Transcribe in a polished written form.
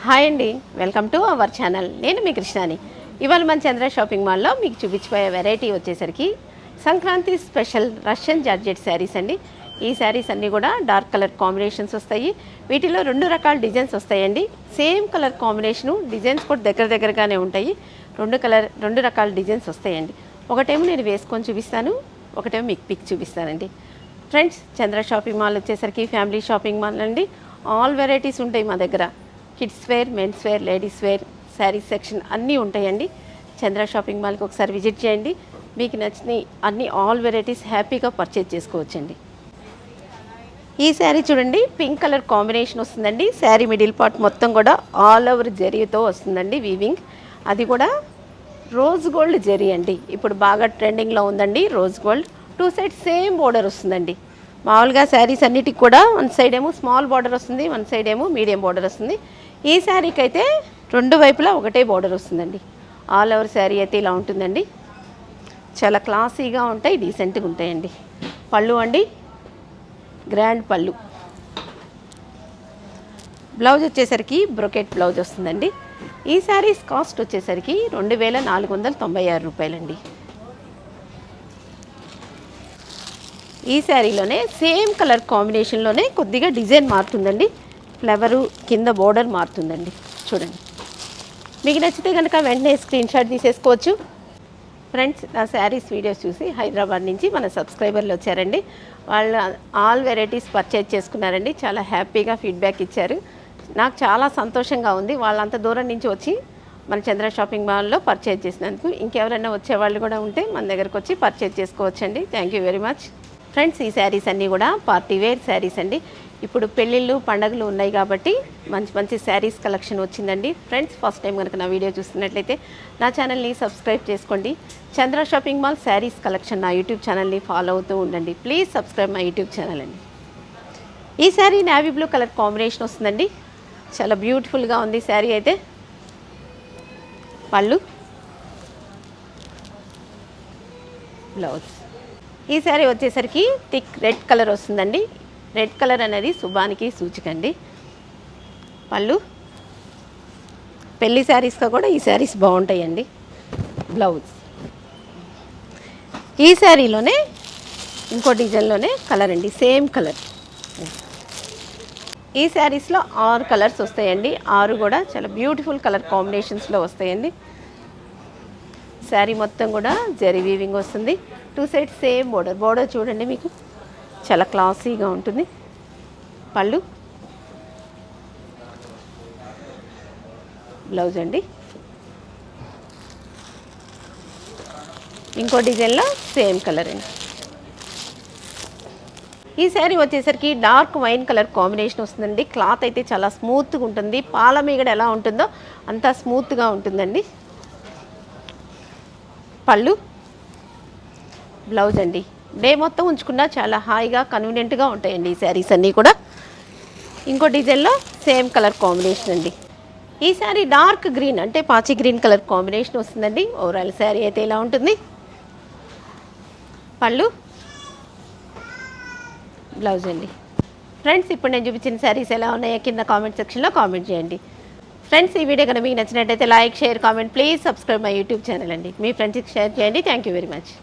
Hi అండి, welcome to our channel. నేను మీ కృష్ణాని. ఇవాళ మన చంద్ర షాపింగ్ మాల్లో మీకు చూపించిపోయే వెరైటీ వచ్చేసరికి Sankranti special Russian georgette saris అండి. ఈ శారీస్ అన్నీ కూడా డార్క్ కలర్ కాంబినేషన్స్ వస్తాయి. వీటిలో రెండు రకాల డిజైన్స్ వస్తాయండి. సేమ్ కలర్ కాంబినేషను, డిజైన్స్ కూడా దగ్గరగానే ఉంటాయి. రెండు రకాల డిజైన్స్ వస్తాయండి. ఒకటేమో నేను వేసుకొని చూపిస్తాను, ఒకటేమో మీకు పిక్ చూపిస్తానండి. ఫ్రెండ్స్, చంద్ర షాపింగ్ మాల్ వచ్చేసరికి ఫ్యామిలీ షాపింగ్ మాల్ అండి. ఆల్ వెరైటీస్ ఉంటాయి మా దగ్గర. Kids wear, men's wear, ladies wear, sarees section అన్నీ ఉంటాయండి. చంద్ర షాపింగ్ మాల్కి ఒకసారి విజిట్ చేయండి. మీకు నచ్చిన అన్ని ఆల్ వెరైటీస్ హ్యాపీగా పర్చేజ్ చేసుకోవచ్చండి. ఈ శారీ చూడండి, పింక్ కలర్ కాంబినేషన్ వస్తుందండి. శారీ మిడిల్ పార్ట్ మొత్తం కూడా ఆల్ ఓవర్ జరీతో వస్తుందండి వీవింగ్. అది కూడా రోజ్ గోల్డ్ జరీ అండి. ఇప్పుడు బాగా ట్రెండింగ్లో ఉందండి rose gold. 2 sides same border వస్తుందండి. మామూలుగా శారీస్ అన్నిటికి కూడా వన్ సైడ్ ఏమో స్మాల్ బార్డర్ వస్తుంది, వన్ సైడ్ ఏమో మీడియం బార్డర్ వస్తుంది. ఈ శారీకి అయితే రెండు వైపులా ఒకటే బార్డర్ వస్తుందండి. ఆల్ ఓవర్ శారీ అయితే ఇలా ఉంటుందండి. చాలా క్లాసీగా ఉంటాయి, డీసెంట్గా ఉంటాయండి. పళ్ళు అండి, గ్రాండ్ పళ్ళు. బ్లౌజ్ వచ్చేసరికి బ్రొకెట్ బ్లౌజ్ వస్తుందండి. ఈ శారీస్ కాస్ట్ వచ్చేసరికి 2496 రూపాయలండి. ఈ శారీలోనే సేమ్ కలర్ కాంబినేషన్లోనే కొద్దిగా డిజైన్ మారుతుందండి. ఫ్లవరు కింద బోర్డర్ మారుతుందండి. చూడండి, మీకు నచ్చితే కనుక వెంటనే స్క్రీన్ షాట్ తీసేసుకోవచ్చు. ఫ్రెండ్స్, నా శారీస్ వీడియోస్ చూసి హైదరాబాద్ నుంచి మన సబ్స్క్రైబర్లు వచ్చారండి. వాళ్ళు ఆల్ వెరైటీస్ పర్చేజ్ చేసుకున్నారండి. చాలా హ్యాపీగా ఫీడ్బ్యాక్ ఇచ్చారు. నాకు చాలా సంతోషంగా ఉంది. వాళ్ళంత దూరం నుంచి వచ్చి మన చంద్ర షాపింగ్ మాల్లో పర్చేజ్ చేసినందుకు. ఇంకెవరైనా వచ్చేవాళ్ళు కూడా ఉంటే మన దగ్గరకు వచ్చి పర్చేజ్ చేసుకోవచ్చండి. Thank you very much. Friends, ఈ శారీస్ అన్నీ కూడా పార్టీ వేర్ శారీస్ అండి. ఇప్పుడు పెళ్ళిళ్ళు పండగలు ఉన్నాయి కాబట్టి మంచి మంచి శారీస్ కలెక్షన్ వచ్చిందండి. ఫ్రెండ్స్, ఫస్ట్ టైం కనుక నా వీడియో చూస్తున్నట్లయితే నా ఛానల్ని సబ్స్క్రైబ్ చేసుకోండి. చంద్ర షాపింగ్ మాల్ శారీస్ కలెక్షన్ నా యూట్యూబ్ ఛానల్ని ఫాలో అవుతూ ఉండండి. Please subscribe my YouTube channel అండి. ఈ sari navy blue colour combination వస్తుందండి. చాలా బ్యూటిఫుల్గా ఉంది శారీ అయితే. పళ్ళు, బ్లౌజ్. ఈ శారీ వచ్చేసరికి థిక్ రెడ్ కలర్ వస్తుందండి. రెడ్ కలర్ అనేది శుభానికి సూచిక అండి. పళ్ళు, పెళ్లి శారీస్గా కూడా ఈ శారీస్ బాగుంటాయండి. బ్లౌజ్. ఈ శారీలోనే ఇంకో డిజైన్లోనే కలర్ అండి, సేమ్ కలర్. ఈ శారీస్లో 6 కలర్స్ వస్తాయండి. 6 కూడా చాలా బ్యూటిఫుల్ కలర్ కాంబినేషన్స్లో వస్తాయండి. శారీ మొత్తం కూడా జరీ వీవింగ్ వస్తుంది. 2 సైడ్స్ సేమ్ బోర్డర్. బోర్డర్ చూడండి, మీకు చాలా క్లాసీగా ఉంటుంది. పళ్ళు, బ్లౌజ్ అండి. ఇంకో డిజైన్లో సేమ్ కలర్ అండి. ఈ శారీ వచ్చేసరికి డార్క్ వైన్ కలర్ కాంబినేషన్ వస్తుందండి. క్లాత్ అయితే చాలా స్మూత్గా ఉంటుంది. పాల మీగడ ఎలా ఉంటుందో అంతా స్మూత్గా ఉంటుందండి. పళ్ళు, బ్లౌజ్ అండి. డే మొత్తం ఉంచుకున్నా చాలా హాయిగా కన్వీనియంట్గా ఉంటాయండి ఈ శారీస్ అన్నీ కూడా. ఇంకో డిజైన్లో సేమ్ కలర్ కాంబినేషన్ అండి. ఈ శారీ డార్క్ గ్రీన్ అంటే పాచి గ్రీన్ కలర్ కాంబినేషన్ వస్తుందండి. ఓవరాల్ శారీ అయితే ఇలా ఉంటుంది. పళ్ళు, బ్లౌజ్ అండి. ఫ్రెండ్స్, ఇప్పుడు నేను చూపించిన శారీస్ ఎలా ఉన్నాయో కింద కామెంట్ సెక్షన్లో కామెంట్ చేయండి. ఫ్రెండ్స్, ఈ వీడియో కనుక మీకు నచ్చినట్టయితే like, share, comment. Please subscribe my YouTube channel అండి. మీ ఫ్రెండ్స్కి షేర్ చేయండి. Thank you very much.